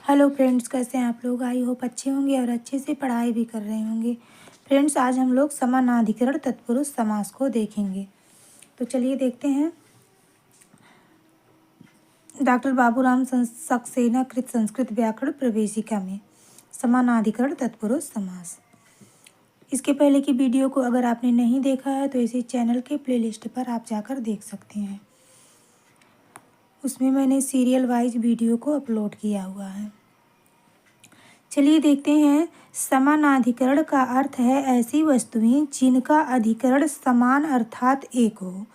Hello friends, कैसे हैं आप लोग। आई होप अच्छे होंगे और अच्छे से पढ़ाई भी कर रहे होंगे। फ्रेंड्स, आज हम लोग समानाधिकरण तत्पुरुष समास को देखेंगे। तो चलिए देखते हैं। डॉक्टर बाबूराम सक्सेना कृत संस्कृत व्याकरण प्रवेशिका में समानाधिकरण तत्पुरुष समास। इसके पहले की वीडियो को अगर आपने नहीं देखा है तो इसी चैनल के प्लेलिस्ट पर आप जाकर देख सकते हैं। उसमें मैंने सीरियल वाइज वीडियो को अपलोड किया हुआ है। चलिए देखते हैं। समानाधिकरण का अर्थ है ऐसी वस्तुएं जिनका अधिकरण समान अर्थात एक हो।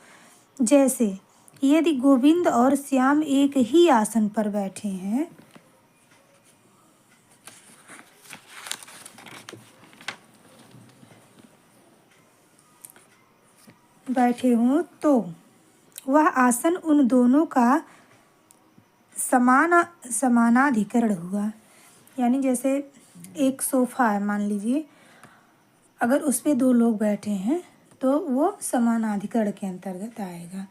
जैसे यदि गोविंद और श्याम एक ही आसन पर बैठे हों तो वह आसन उन दोनों का समानाधिकरण हुआ। यानी जैसे एक सोफ़ा है, मान लीजिए, अगर उस पे दो लोग बैठे हैं तो वो समानाधिकरण के अंतर्गत आएगा।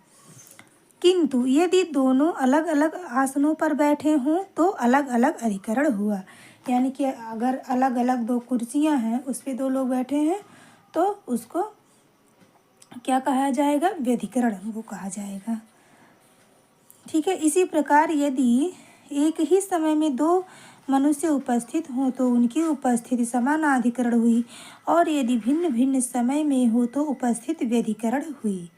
किंतु यदि दोनों अलग अलग आसनों पर बैठे हों तो अलग अलग अधिकरण हुआ। यानी कि अगर अलग अलग दो कुर्सियां हैं, उस पे दो लोग बैठे हैं तो उसको क्या कहा जाएगा? व्यधिकरण वो कहा जाएगा। ठीक है। इसी प्रकार यदि एक ही समय में दो मनुष्य उपस्थित हों तो उनकी उपस्थिति समानाधिकरण हुई, और यदि भिन्न भिन्न समय में हो तो उपस्थिति व्यधिकरण हुई।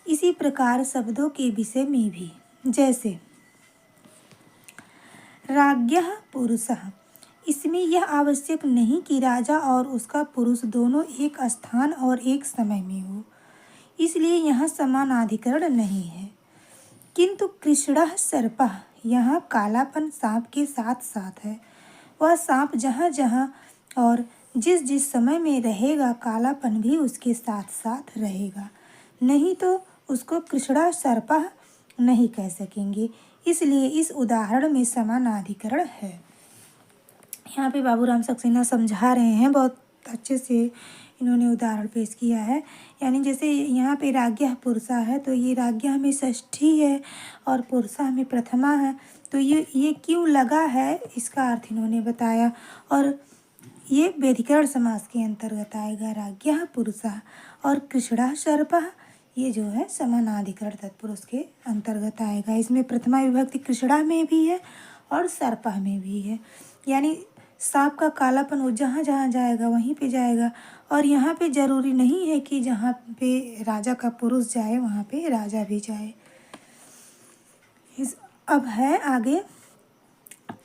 इसी प्रकार शब्दों के विषय में भी, जैसे राज्ञः पुरुषः, इसमें यह आवश्यक नहीं कि राजा और उसका पुरुष दोनों एक स्थान और एक समय में हो, इसलिए यहाँ समानाधिकरण नहीं है। किंतु कृष्णः सर्पः, यहाँ कालापन सांप के साथ साथ है। वह सांप जहाँ जहाँ और जिस जिस समय में रहेगा, कालापन भी उसके साथ साथ रहेगा, नहीं तो उसको कृष्णा सर्पः नहीं कह सकेंगे। इसलिए इस उदाहरण में समानाधिकरण है। यहाँ पे बाबूराम सक्सेना समझा रहे हैं, बहुत अच्छे से इन्होंने उदाहरण पेश किया है। यानी जैसे यहाँ पे राज्ञः पुरुषा है तो ये राज्ञः में षष्ठी है और पुरुषा में प्रथमा है। तो ये क्यों लगा है, इसका अर्थ इन्होंने बताया। और ये व्यधिकरण समास के अंतर्गत आएगा। राज्ञः पुरुषा और कृष्णः सर्पः, ये जो है समानाधिकरण तत्पुरुष के अंतर्गत आएगा। इसमें प्रथमा विभक्ति कृष्णा में भी है और सर्पः में भी है। यानी सांप का कालापन वो जहाँ जहाँ जाएगा वहीं पे जाएगा, और यहाँ पे जरूरी नहीं है कि जहाँ पे राजा का पुरुष जाए वहाँ पे राजा भी जाए। अब है आगे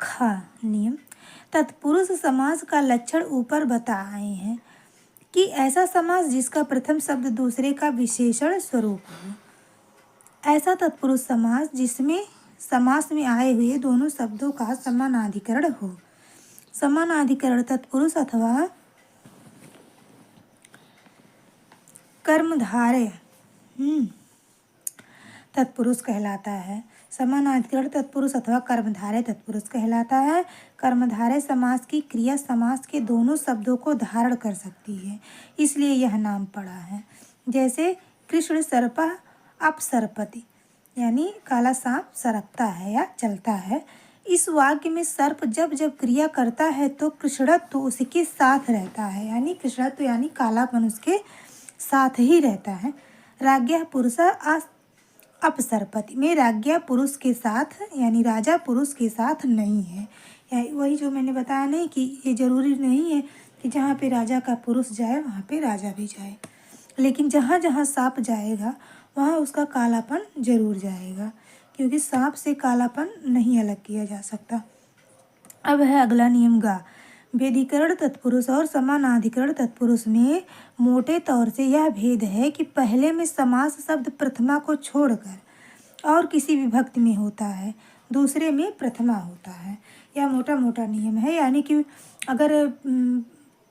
खा नियम। तत्पुरुष समास का लक्षण ऊपर बताए हैं कि ऐसा समास जिसका प्रथम शब्द दूसरे का विशेषण स्वरूप हो। ऐसा तत्पुरुष समास जिसमें समास में आए हुए दोनों शब्दों का समानाधिकरण हो। समानाधिकरण तत्पुरुष अथवा कर्मधारय तत्पुरुष कहलाता है। समानाधिकरण तत्पुरुष अथवा कर्मधारय तत्पुरुष कहलाता है। कर्मधारय समास की क्रिया समास के दोनों शब्दों को धारण कर सकती है, इसलिए यह नाम पड़ा है। जैसे कृष्ण सर्पः अपसरपति, यानी काला सांप सरकता है या चलता है। इस वाक्य में सर्प जब जब क्रिया करता है तो कृष्णत्व उसके साथ रहता है, यानी कृष्णत्व यानी कालापन उसके साथ ही रहता है। राज्ञः पुरुषः अपसरपति में राज्ञा पुरुष के साथ यानी राजा पुरुष के साथ नहीं है। वही जो मैंने बताया नहीं कि ये जरूरी नहीं है कि जहाँ पे राजा का पुरुष जाए वहाँ पे राजा भी जाए, लेकिन जहाँ जहाँ सांप जाएगा वहाँ उसका कालापन जरूर जाएगा, क्योंकि सांप से कालापन नहीं अलग किया जा सकता। अब है अगला नियम गा। व्यधिकरण तत्पुरुष और समानाधिकरण तत्पुरुष में मोटे तौर से यह भेद है कि पहले में समास शब्द प्रथमा को छोड़कर और किसी विभक्ति में होता है, दूसरे में प्रथमा होता है। यह मोटा मोटा नियम है। यानी कि अगर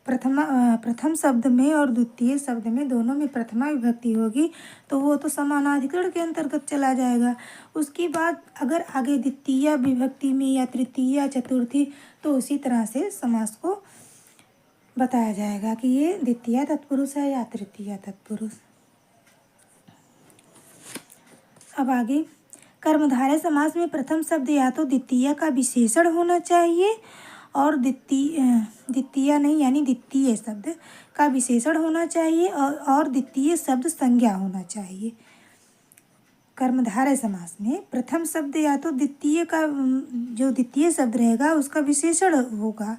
प्रथम शब्द में और द्वितीय शब्द में दोनों में प्रथमा विभक्ति होगी तो वो तो समानाधिकरण के अंतर्गत चला जाएगा। उसके बाद अगर आगे द्वितीय विभक्ति में या तृतीय या चतुर्थी, तो उसी तरह से समास को बताया जाएगा कि ये द्वितीय तत्पुरुष है या तृतीय तत्पुरुष। अब आगे कर्मधारय समास में प्रथम शब्द या तो द्वितीय का विशेषण होना चाहिए और द्वितीय नहीं यानी द्वितीय शब्द का विशेषण होना चाहिए और द्वितीय शब्द संज्ञा होना चाहिए। कर्मधारय समास में प्रथम शब्द या तो द्वितीय का जो द्वितीय शब्द रहेगा उसका विशेषण होगा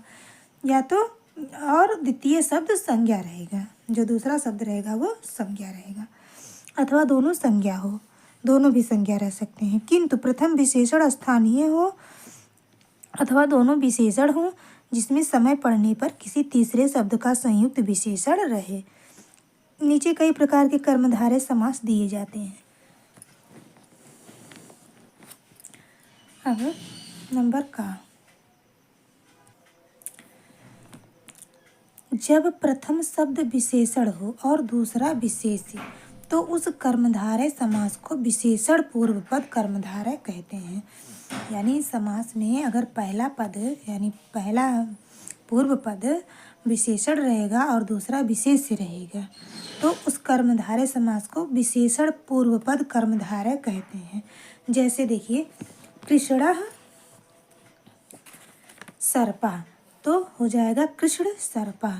या तो और द्वितीय शब्द संज्ञा रहेगा, जो दूसरा शब्द रहेगा वो संज्ञा रहेगा, अथवा दोनों संज्ञा हो, दोनों भी संज्ञा रह सकते हैं। किंतु प्रथम विशेषण स्थानीय हो अथवा दोनों विशेषण हो जिसमें समय पड़ने पर किसी तीसरे शब्द का संयुक्त विशेषण रहे। नीचे कई प्रकार के कर्मधारय समास दिए जाते हैं। अब नंबर का जब प्रथम शब्द विशेषण हो और दूसरा विशेष्य तो उस कर्मधारय समास को विशेषण पूर्व पद कर्मधारय कहते हैं। यानी समास में अगर पहला पद यानी पहला पूर्व पद विशेषण रहेगा और दूसरा विशेष्य रहेगा तो उस कर्मधारय समास को विशेषण पूर्व पद कर्मधारय कहते हैं। जैसे देखिए कृष्णः सर्पः तो हो जाएगा कृष्ण सर्पः।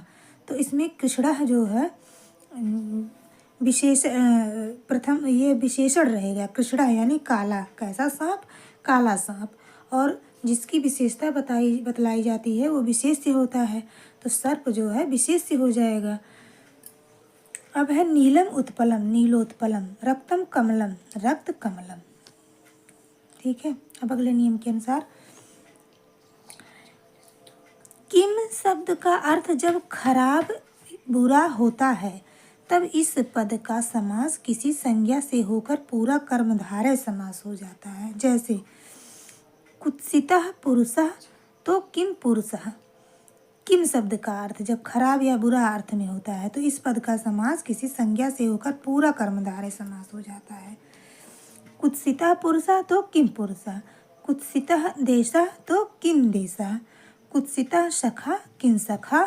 तो इसमें कृष्णः जो है विशेष प्रथम ये विशेषण रहेगा। कृष्णा यानी काला, कैसा सांप, काला सांप, और जिसकी विशेषता बतलाई जाती है वो विशेष्य होता है, तो सर्प जो है विशेष्य हो जाएगा। अब है नीलम उत्पलम, नीलोत्पलम, रक्तम कमलम, रक्त कमलम। ठीक है, अब अगले नियम के अनुसार किम शब्द का अर्थ जब खराब बुरा होता है तब इस पद का समास किसी संज्ञा से होकर पूरा कर्मधारय समास हो जाता है। जैसे कुत्सितः पुरुषः तो किम पुरुषः। किम शब्द का अर्थ जब खराब या बुरा अर्थ में होता है तो इस पद का समास किसी संज्ञा से होकर पूरा कर्मधारय समास हो जाता है। कुत्सितः पुरुषः तो किम पुरुषः, कुत्सितः देशः तो किम देशः, कुत्सितः सखा किम सखा,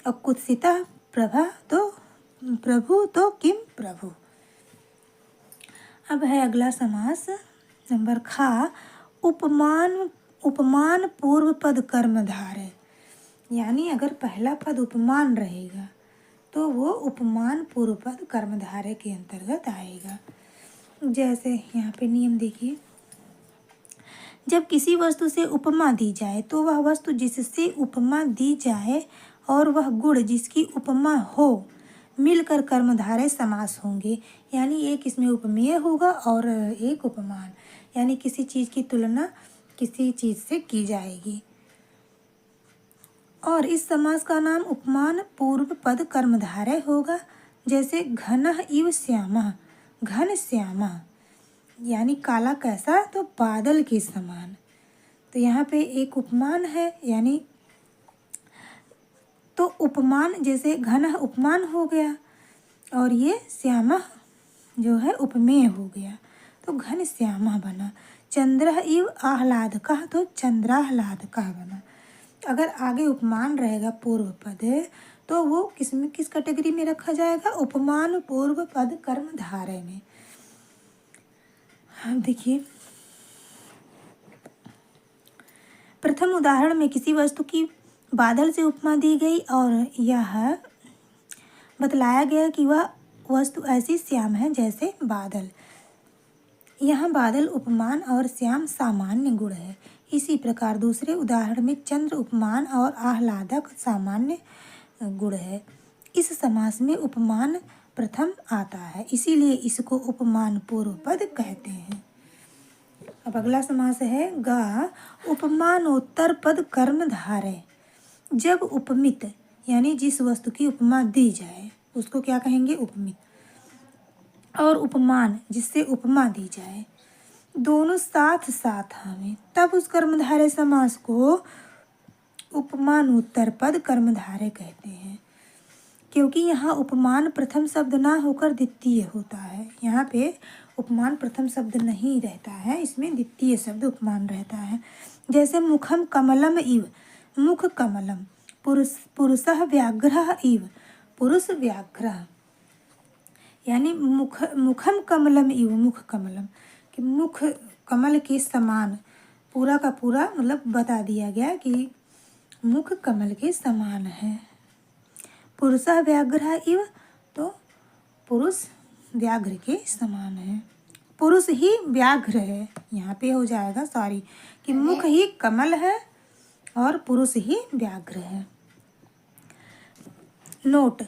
और कुत्सितः प्रभा तो प्रभु तो किम प्रभु। अब है अगला समास नंबर खा, उपमान पूर्व पद कर्मधारय। यानी अगर पहला पद उपमान रहेगा तो वो उपमान पूर्व पद कर्मधारय के अंतर्गत आएगा। जैसे यहाँ पे नियम देखिए, जब किसी वस्तु से उपमा दी जाए तो वह वस्तु जिससे उपमा दी जाए और वह गुण जिसकी उपमा हो मिलकर कर्मधारय समास होंगे। यानी एक इसमें उपमेय होगा और एक उपमान, यानी किसी चीज़ की तुलना किसी चीज़ से की जाएगी। और इस समास का नाम उपमान पूर्व पद कर्मधारय होगा। जैसे घनः इव श्यामः, घन श्यामः, यानी काला कैसा, तो बादल के समान। तो यहाँ पे एक उपमान है, यानी तो उपमान जैसे घन उपमान हो गया और ये श्यामः जो है उपमेय हो गया, तो घन श्यामः बना। चंद्रः इव आह्लादकः तो चंद्राह्लादकः बना। अगर आगे उपमान रहेगा पूर्व पद तो वो किस कैटेगरी में रखा जाएगा, उपमान पूर्व पद कर्मधारय में। अब देखिए प्रथम उदाहरण में किसी वस्तु की बादल से उपमा दी गई और यह बतलाया गया कि वह वस्तु ऐसी श्याम है जैसे बादल। यहाँ बादल उपमान और श्याम सामान्य गुण है। इसी प्रकार दूसरे उदाहरण में चंद्र उपमान और आह्लादक सामान्य गुण है। इस समास में उपमान प्रथम आता है, इसीलिए इसको उपमान पूर्व पद कहते हैं। अब अगला समास है गा, उपमानोत्तर पद कर्मधारय। जब उपमित यानी जिस वस्तु की उपमा दी जाए उसको क्या कहेंगे, उपमित, और उपमान जिससे उपमा दी जाए दोनों साथ साथ आवे तब उस कर्मधारय समास को उपमानोत्तर पद कर्मधारय कहते हैं। क्योंकि यहाँ उपमान प्रथम शब्द ना होकर द्वितीय होता है। यहाँ पे उपमान प्रथम शब्द नहीं रहता है, इसमें द्वितीय शब्द उपमान रहता है। जैसे मुखम कमलम इव, मुख कमलम, पुरुषः व्याघ्रः इव, पुरुष व्याघ्र, यानी मुखम कमलम इव, मुख कमलम, कि मुख कमल के समान, पूरा का पूरा मतलब बता दिया गया कि मुख कमल के समान है। पुरुषः व्याघ्रः इव, तो पुरुष व्याघ्र के समान है। पुरुष ही व्याघ्र है, यहाँ पे हो जाएगा सॉरी कि मुख ही कमल है और पुरुष ही व्याघ्र है। नोट,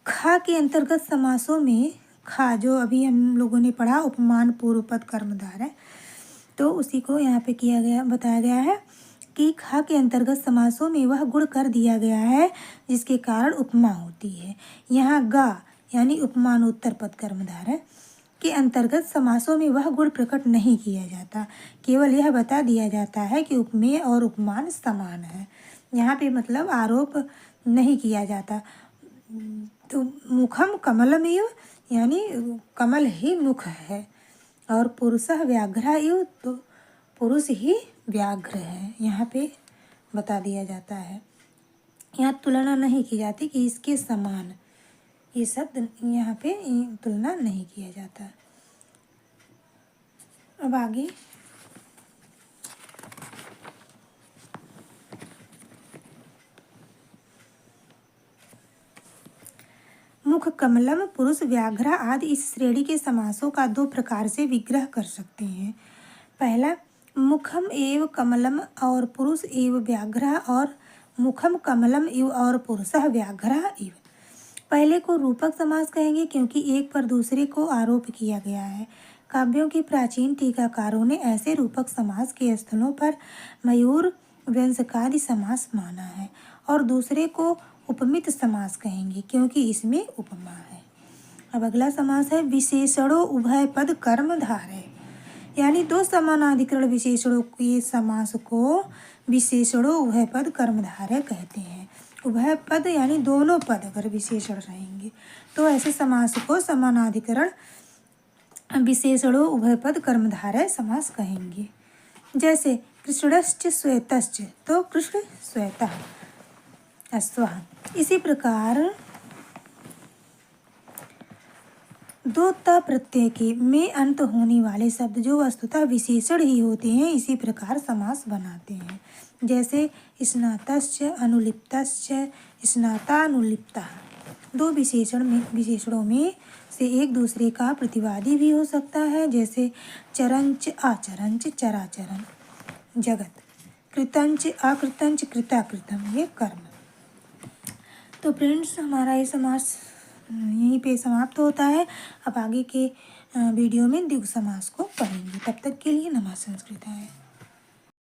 खा के अंतर्गत समासों में खा जो अभी हम लोगों ने पढ़ा उपमान पूर्व पद कर्मधारय, तो उसी को यहाँ पे किया गया बताया गया है कि खा के अंतर्गत समासों में वह गुण कर दिया गया है जिसके कारण उपमा होती है। यहाँ गा यानी उपमान उत्तर पद कर्मधारय के अंतर्गत समासों में वह गुण प्रकट नहीं किया जाता, केवल यह बता दिया जाता है कि उपमेय और उपमान समान है। यहाँ पे मतलब आरोप नहीं किया जाता। तो मुखम कमलमेव यानी कमल ही मुख है, और पुरुषः व्याघ्रः इव, तो पुरुष ही व्याघ्र है, यहाँ पे बता दिया जाता है। यहाँ तुलना नहीं की जाती कि इसके समान, ये शब्द यहाँ पे तुलना नहीं किया जाता। अब आगे मुख कमलम पुरुष व्याघ्र आदि इस श्रेणी के समासों का दो प्रकार से विग्रह कर सकते हैं। पहला, मुखम एव कमलम और पुरुष एव व्याघ्र, और मुखम कमलम इव और पुरुषः व्याघ्र इव। पहले को रूपक समास कहेंगे क्योंकि एक पर दूसरे को आरोप किया गया है। काव्यों के प्राचीन टीकाकारों ने ऐसे रूपक समास के स्थलों पर मयूर व्यंजकादि समास माना है, और दूसरे को उपमित समास कहेंगे क्योंकि इसमें उपमा है। अब अगला समास है विशेषणों उभय पद कर्मधारय, यानी दो समानाधिकरण विशेषणों के समास को विशेषणों उभय पद कर्मधारय कहते हैं। उभय पद यानी दोनों पद अगर विशेषण रहेंगे तो ऐसे समास को समानाधिकरण विशेषणों उभय पद कर्मधारय समास कहेंगे। जैसे कृष्णश्च श्वेतश्च, तो कृष्ण श्वेतः अश्वः। इसी प्रकार दो त प्रत्यय के में अंत होने वाले शब्द जो वस्तुतः विशेषण ही होते हैं इसी प्रकार समास बनाते हैं। जैसे स्नातश्च अनुलिप्तश्च स्नातानुलिप्तः। दो विशेषणों में से एक दूसरे का प्रतिवादी भी हो सकता है, जैसे चरंच आचरंच चराचरम जगत, कृतंच अकृतंच कृताकृतम ये कर्म। तो फ्रेंड्स हमारा ये समास यहीं पे समाप्त होता है। अब आगे के वीडियो में द्विगु समास को पढ़ेंगे। तब तक के लिए नमः संस्कृताय।